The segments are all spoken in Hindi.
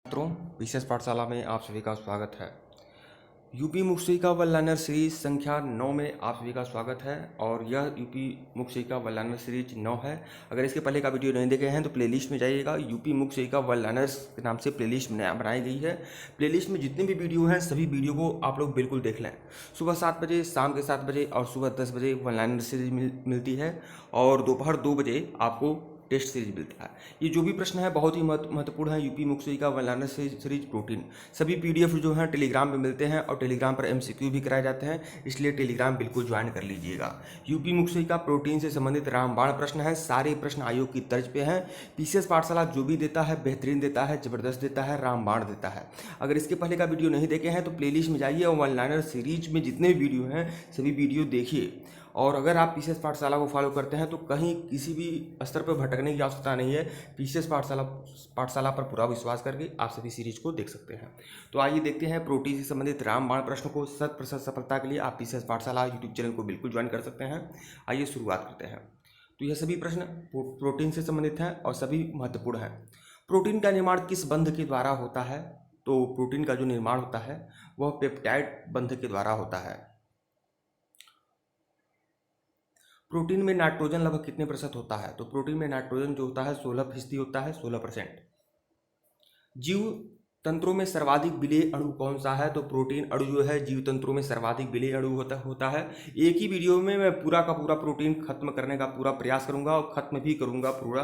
छात्रों, विशेष पाठशाला में आप सभी का स्वागत है। यूपी मुक्शिका व लर्नर सीरीज संख्या 9 में आप सभी का स्वागत है और यह यूपी मुक्शिका व लर्नर सीरीज 9 है। अगर इसके पहले का वीडियो नहीं देखे हैं तो प्लेलिस्ट में जाइएगा। यूपी मुक्शिका व लर्नर्स के नाम से प्लेलिस्ट बनाई गई है। प्लेलिस्ट में जितने भी वीडियो हैं सभी वीडियो को आप लोग बिल्कुल देख लें। सुबह 7 बजे, शाम के 7 बजे और सुबह 10 बजे व लर्नर सीरीज मिलती है और दोपहर 2 बजे आपको टेस्ट सीरीज मिलता है। ये जो भी प्रश्न है बहुत ही महत्वपूर्ण है। यूपी मुक्शिका व लर्नर सीरीज प्रोटीन सभी पीडीएफ जो हैं टेलीग्राम में मिलते हैं और टेलीग्राम पर एमसीक्यू भी कराए जाते हैं, इसलिए टेलीग्राम बिल्कुल ज्वाइन कर लीजिएगा। यूपी मुक्शिका प्रोटीन से संबंधित रामबाण प्रश्न है, सारे प्रश्न आयोग की तर्ज पे हैं। पीसीएस पाठशाला जो भी देता है बेहतरीन देता है, जबरदस्त देता है, रामबाण देता है। अगर इसके पहले का वीडियो नहीं देखे हैं तो प्लेलिस्ट में जाइए और वन लाइनर सीरीज में जितने भी वीडियो हैं सभी वीडियो देखिए। और अगर आप पीसीएस पाठशाला को फॉलो करते हैं तो कहीं किसी भी स्तर पर भटकने की आवश्यकता नहीं है। पीसीएस पाठशाला पर पूरा विश्वास करके आप सभी सीरीज को देख सकते हैं। तो आइए देखते हैं प्रोटीन से संबंधित रामबाण प्रश्न को। 100% सफलता के लिए आप पीसीएस पाठशाला यूट्यूब चैनल को बिल्कुल ज्वाइन कर सकते हैं। आइए शुरुआत करते हैं। तो यह सभी प्रश्न प्रोटीन से संबंधित हैं और सभी महत्वपूर्ण हैं। प्रोटीन का निर्माण किस बंध के द्वारा होता है? तो प्रोटीन का जो निर्माण होता है वह पेप्टाइड बंध के द्वारा होता है। प्रोटीन में नाइट्रोजन लगभग कितने प्रतिशत होता है? तो प्रोटीन में नाइट्रोजन जो होता है 16% होता है, 16%। जीव तंत्रों में सर्वाधिक विलेय अणु कौन सा है? तो प्रोटीन अणु जो है जीव तंत्रों में सर्वाधिक विलेय अणु होता है। एक ही वीडियो में मैं पूरा का पूरा प्रोटीन खत्म करने का पूरा प्रयास करूंगा और खत्म भी करूंगा पूरा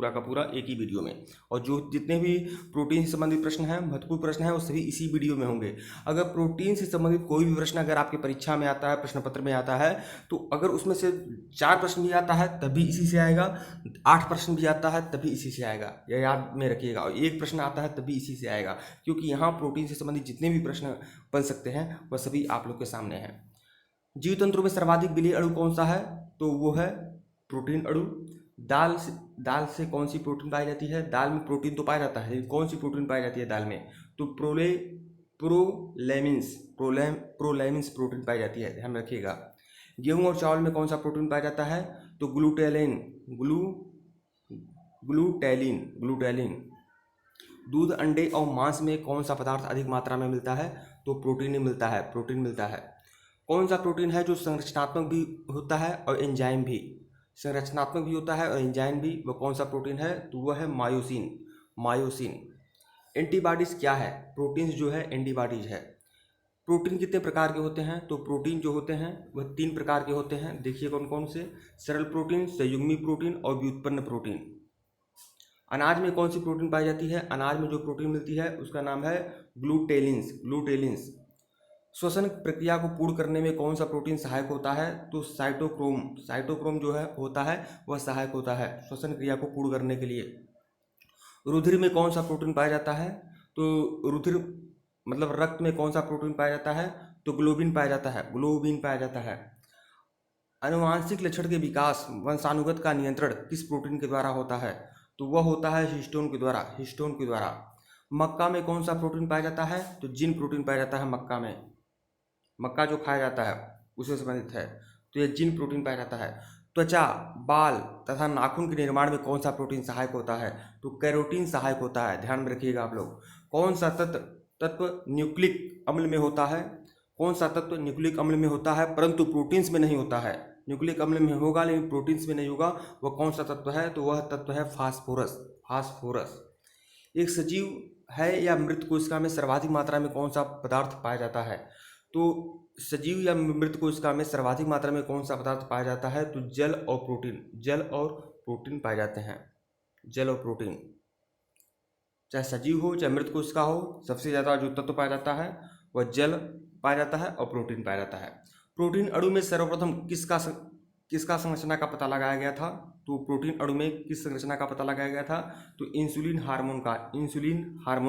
का पूरा एक ही वीडियो में। और जो जितने भी प्रोटीन से संबंधित प्रश्न हैं, महत्वपूर्ण प्रश्न हैं, वो सभी इसी वीडियो में होंगे। अगर प्रोटीन से संबंधित कोई भी प्रश्न अगर आपके परीक्षा में आता है, प्रश्न पत्र में आता है, तो अगर उसमें से 4 प्रश्न भी आता है तभी इसी से आएगा, 8 प्रश्न भी आता है तभी इसी से आएगा, यह याद में रखिएगा। और 1 प्रश्न आता है तभी इसी से आएगा, क्योंकि यहाँ प्रोटीन से संबंधित जितने भी प्रश्न बन सकते हैं वह सभी आप लोग के सामने हैं। जीव तंत्रों में सर्वाधिक विलेय अणु कौन सा है? तो वो है प्रोटीन अणु। दाल से कौन सी प्रोटीन पाई जाती है? दाल में प्रोटीन तो पाया जाता है, कौन सी प्रोटीन पाई जाती है दाल में? तो प्रोलैमिन्स प्रोटीन पाई जाती है, ध्यान रखिएगा। गेहूं और चावल में कौन सा प्रोटीन पाया जाता है? तो ग्लूटेलिन। दूध, अंडे और मांस में कौन सा पदार्थ अधिक मात्रा में मिलता है? तो प्रोटीन मिलता है। कौन सा प्रोटीन है जो संरचनात्मक भी होता है और एंजाइम भी? संरचनात्मक भी होता है और एंजाइम भी। वह कौन सा प्रोटीन है? तो वह है मायोसिन। एंटीबॉडीज क्या है? प्रोटीन्स जो है एंटीबॉडीज है। प्रोटीन कितने प्रकार के होते हैं? तो प्रोटीन जो होते हैं वह 3 प्रकार के होते हैं। देखिए कौन कौन से? सरल प्रोटीन, संयुग्मी प्रोटीन और व्युत्पन्न प्रोटीन। अनाज में कौन सी प्रोटीन पाई जाती है? अनाज में जो प्रोटीन मिलती है उसका नाम है ग्लूटेलिन्स। श्वसन प्रक्रिया को पूर्ण करने में कौन सा प्रोटीन सहायक होता है? तो साइटोक्रोम जो है होता है वह सहायक होता है श्वसन क्रिया को पूर्ण करने के लिए। रुधिर में कौन सा प्रोटीन पाया जाता है? तो रुधिर मतलब रक्त में कौन सा प्रोटीन पाया जाता है? तो ग्लोबिन पाया जाता है। आनुवांशिक लक्षण के विकास, वंशानुगत का नियंत्रण किस प्रोटीन के द्वारा होता है? तो वह होता है हिस्टोन के द्वारा। मक्का में कौन सा प्रोटीन पाया जाता है? तो जिन प्रोटीन पाया जाता है मक्का में। मक्का जो खाया जाता है उससे संबंधित है, तो यह जिन प्रोटीन पाया जाता है। त्वचा, बाल तथा नाखून के निर्माण में कौन सा प्रोटीन सहायक होता है? तो कैरोटीन सहायक होता है, ध्यान में रखिएगा आप लोग। कौन सा तत्व न्यूक्लिक अम्ल में होता है? कौन सा तत्व न्यूक्लिक अम्ल में होता है परंतु प्रोटीन्स में नहीं होता है? न्यूक्लिक अम्ल में होगा लेकिन प्रोटीन्स में नहीं होगा। वह कौन सा तत्व है? तो वह तत्व है फास्फोरस। एक सजीव है या मृत कोशिका में सर्वाधिक मात्रा में कौन सा पदार्थ पाया जाता है? तो सजीव या मृत कोशिका में सर्वाधिक मात्रा में कौन सा पदार्थ पाया जाता है? तो जल और प्रोटीन पाए जाते हैं। जल और प्रोटीन, चाहे सजीव हो चाहे मृत कोशिका हो, सबसे ज़्यादा जो तत्व पाया जाता है वह जल पाया जाता है और प्रोटीन पाया जाता है। प्रोटीन अणु में सर्वप्रथम किसका संरचना का पता लगाया गया था? तो प्रोटीन अणु में किस संरचना का पता लगाया गया था? तो इंसुलिन हार्मोन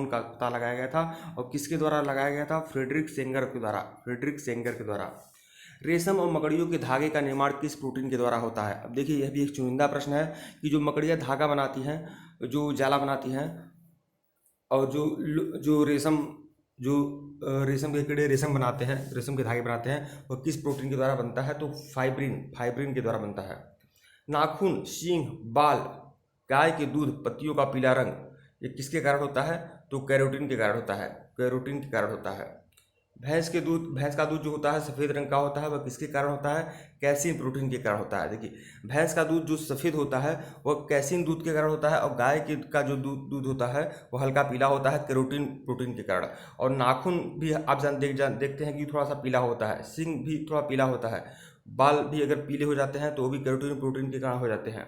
का पता लगाया गया था। और किसके द्वारा लगाया गया था? फ्रेडरिक सेंगर के द्वारा। रेशम और मकड़ियों के धागे का निर्माण किस प्रोटीन के द्वारा होता है? अब देखिए यह भी एक चुनिंदा प्रश्न है कि जो मकड़ियाँ धागा बनाती हैं, जो जाला बनाती हैं, और जो रेशम के कीड़े रेशम बनाते हैं, रेशम के धागे बनाते हैं, वह किस प्रोटीन के द्वारा बनता है? तो फाइब्रिन के द्वारा बनता है। नाखून, सींग, बाल, गाय के दूध, पत्तियों का पीला रंग, ये किसके कारण होता है? तो कैरोटीन के कारण होता है, कैरोटीन के कारण होता है। भैंस का दूध जो होता है सफ़ेद रंग का होता है, वह किसके कारण होता है? कैसीन प्रोटीन के कारण होता है। देखिए, भैंस का दूध जो सफ़ेद होता है वह कैसीन दूध के कारण होता है, और गाय का जो दूध होता है वह हल्का पीला होता है कैरोटीन प्रोटीन के कारण। और नाखून भी आप देखते हैं कि थोड़ा सा पीला होता है, सींग भी थोड़ा पीला होता है, बाल भी अगर पीले हो जाते हैं तो वो भी कैरोटीन प्रोटीन के कारण हो जाते हैं।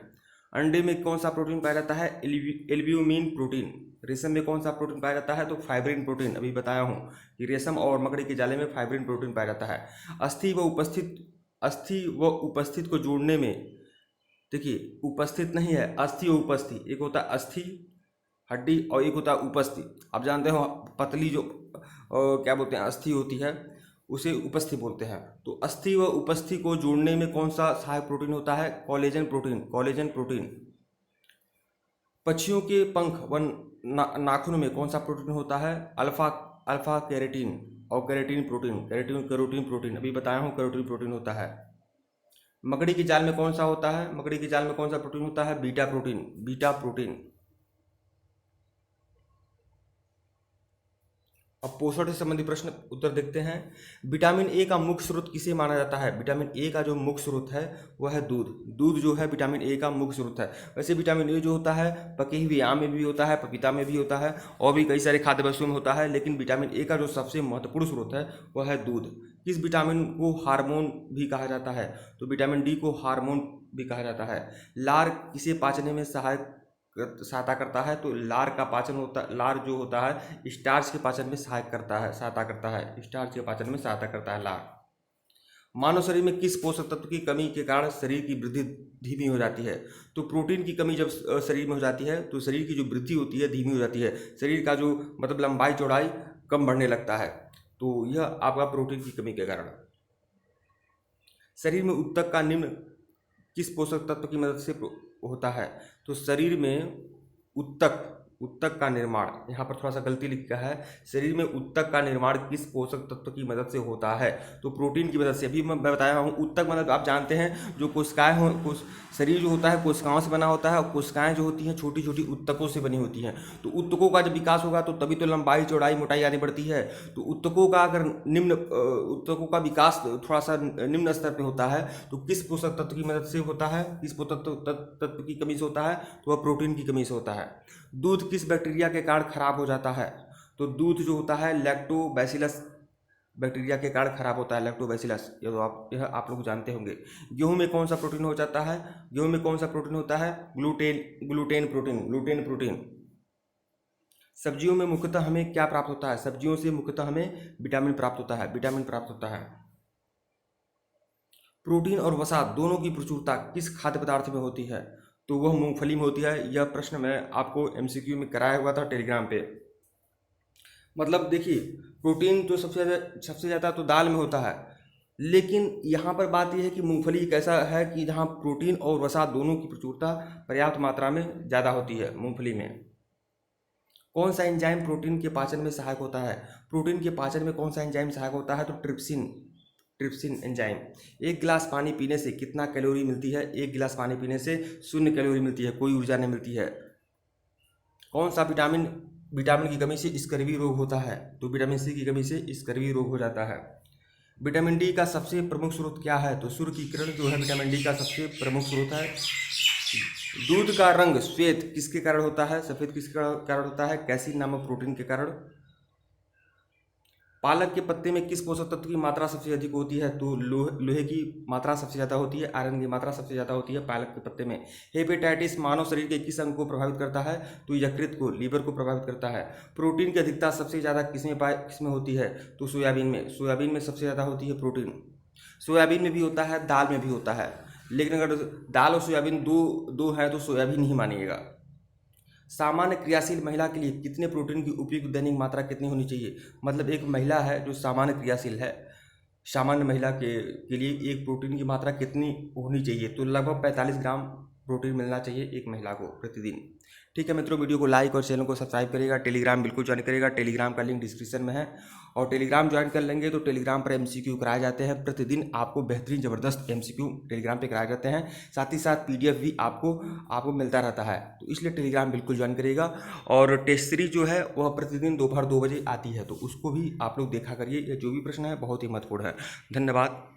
अंडे में कौन सा प्रोटीन पाया जाता है? Albumin protein. रेशम में कौन सा प्रोटीन पाया जाता है? तो फाइब्रिन प्रोटीन। अभी बताया हूँ कि रेशम और मकड़ी के जाले में फाइब्रिन प्रोटीन पाया जाता है। अस्थि व उपस्थित को जोड़ने में, देखिए उपस्थित नहीं है, अस्थि व उपस्थि, एक होता है अस्थि हड्डी और एक होता है उपस्थि। आप जानते हो पतली जो क्या बोलते हैं अस्थि होती है उसे उपस्थि बोलते हैं। तो अस्थि व उपस्थि को जोड़ने में कौन सा सहायक प्रोटीन होता है? Collagen protein, collagen protein. पक्षियों के पंख व नाखून में कौन सा प्रोटीन होता है? अल्फा कैरेटीन और कैरेटीन प्रोटीन। अभी बताया हूँ कैरोटीन प्रोटीन होता है। मकड़ी की जाल में कौन सा होता है? मकड़ी की जाल में कौन सा प्रोटीन होता है? Beta protein. अब पोषण से संबंधित प्रश्न उत्तर देखते हैं। विटामिन ए का मुख्य स्रोत किसे माना जाता है? विटामिन ए का जो मुख्य स्रोत है वह है दूध जो है विटामिन ए का मुख्य स्रोत है। वैसे विटामिन ए जो होता है पके हुए आम में भी होता है, पपीता में भी होता है और भी कई सारे खाद्य वस्तुओं में होता है, लेकिन विटामिन ए का जो सबसे महत्वपूर्ण स्रोत है वह है दूध। किस विटामिन को हार्मोन भी कहा जाता है? तो विटामिन डी को हार्मोन भी कहा जाता है। लार किसे पाचने में सहायता करता है? तो लार जो होता है स्टार्च के पाचन में सहायता करता है लार। मानव शरीर में किस पोषक तत्व की कमी के कारण शरीर की वृद्धि धीमी हो जाती है? तो प्रोटीन की कमी जब शरीर में हो जाती है तो शरीर की जो वृद्धि होती है धीमी हो जाती है, शरीर का जो मतलब लंबाई चौड़ाई कम बढ़ने लगता है, तो यह आपका प्रोटीन की कमी के कारण। शरीर में उत्तक का निम्न किस पोषक तत्व की मदद से होता है? तो शरीर में उत्तक का निर्माण, यहाँ पर थोड़ा सा गलती लिखा है, शरीर में उत्तक का निर्माण किस पोषक तत्व की मदद से होता है? तो प्रोटीन की मदद से। अभी मैं बताया हूँ उत्तक मतलब आप जानते हैं जो कोशिकाएं शरीर जो होता है कोशिकाओं से बना होता है, और कोशिकाएं जो होती हैं छोटी छोटी उत्तकों से बनी होती हैं। तो उत्तकों का जब विकास होगा तो तभी तो लंबाई चौड़ाई मोटाई आदि बढ़ती है। तो उत्तकों का विकास थोड़ा सा निम्न स्तर पर होता है, तो किस पोषक तत्व की मदद से होता है? किस पोषक तत्व की कमी से होता है? तो वह प्रोटीन की कमी से होता है। दूध किस बैक्टीरिया के कारण खराब हो जाता है? तो दूध जो होता है लैक्टोबैसिलस बैक्टीरिया के कारण खराब होता है, लैक्टोबैसिलस। यह आप लोग जानते होंगे। गेहूं में कौन सा प्रोटीन हो जाता है? गेहूं में कौन सा प्रोटीन होता है? Gluten protein. सब्जियों में मुख्यतः हमें क्या प्राप्त होता है? सब्जियों से मुख्यतः हमें विटामिन प्राप्त होता है। प्रोटीन और वसा दोनों की प्रचुरता किस खाद्य पदार्थ में होती है? तो वह मूंगफली में होती है। यह प्रश्न मैं आपको एमसीक्यू में कराया हुआ था टेलीग्राम पे। मतलब देखिए, प्रोटीन तो सबसे ज़्यादा तो दाल में होता है, लेकिन यहाँ पर बात यह है कि मूंगफली एक ऐसा है कि जहाँ प्रोटीन और वसा दोनों की प्रचुरता पर्याप्त मात्रा में ज़्यादा होती है मूंगफली में। कौन सा एंजाइम प्रोटीन के पाचन में सहायक होता है? प्रोटीन के पाचन में कौन सा एंजाइम सहायक होता है? तो ट्रिप्सिन एंजाइम। एक गिलास पानी पीने से कितना कैलोरी मिलती है? एक गिलास पानी पीने से 0 कैलोरी मिलती है, कोई ऊर्जा नहीं मिलती है। कौन सा विटामिन की कमी से स्कर्वी रोग होता है? तो विटामिन सी की कमी से स्कर्वी रोग हो जाता है। विटामिन डी का सबसे प्रमुख स्रोत क्या है? तो सूर्य की किरण जो है विटामिन डी का सबसे प्रमुख स्रोत है। दूध का रंग श्वेत किसके कारण होता है? सफेद किसके कारण होता है? कैसीन नामक प्रोटीन के कारण। पालक के पत्ते में किस पोषक तत्व की मात्रा सबसे अधिक होती है? तो लोहे की मात्रा सबसे ज़्यादा होती है, आयरन की मात्रा सबसे ज़्यादा होती है पालक के पत्ते में। हेपेटाइटिस मानव शरीर के किस अंग को प्रभावित करता है? तो यकृत को, लीवर को प्रभावित करता है। प्रोटीन की अधिकता सबसे ज़्यादा किसमें होती है? तो सोयाबीन में सबसे ज़्यादा होती है प्रोटीन। सोयाबीन में भी होता है, दाल में भी होता है, लेकिन अगर दाल और सोयाबीन दो है तो सोयाबीन ही मानिएगा। सामान्य क्रियाशील महिला के लिए कितने प्रोटीन की उपयुक्त दैनिक मात्रा कितनी होनी चाहिए? मतलब एक महिला है जो सामान्य क्रियाशील है, सामान्य महिला के लिए एक प्रोटीन की मात्रा कितनी होनी चाहिए? तो लगभग 45 ग्राम प्रोटीन मिलना चाहिए एक महिला को प्रतिदिन। ठीक है मित्रों, वीडियो को लाइक और चैनल को सब्सक्राइब करिएगा। टेलीग्राम बिल्कुल ज्वाइन करिएगा, टेलीग्राम का लिंक डिस्क्रिप्शन में है। और टेलीग्राम ज्वाइन कर लेंगे तो टेलीग्राम पर एमसीक्यू कराए जाते हैं प्रतिदिन, आपको बेहतरीन ज़बरदस्त एमसीक्यू टेलीग्राम पे कराए जाते हैं। साथ ही साथ पीडीएफ भी आपको मिलता रहता है, तो इसलिए टेलीग्राम बिल्कुल ज्वाइन करिएगा। और टेस्ट सीरीज जो है वह प्रतिदिन दोपहर 2 बजे आती है, तो उसको भी आप लोग देखा करिए। ये जो भी प्रश्न है बहुत ही महत्वपूर्ण है। धन्यवाद।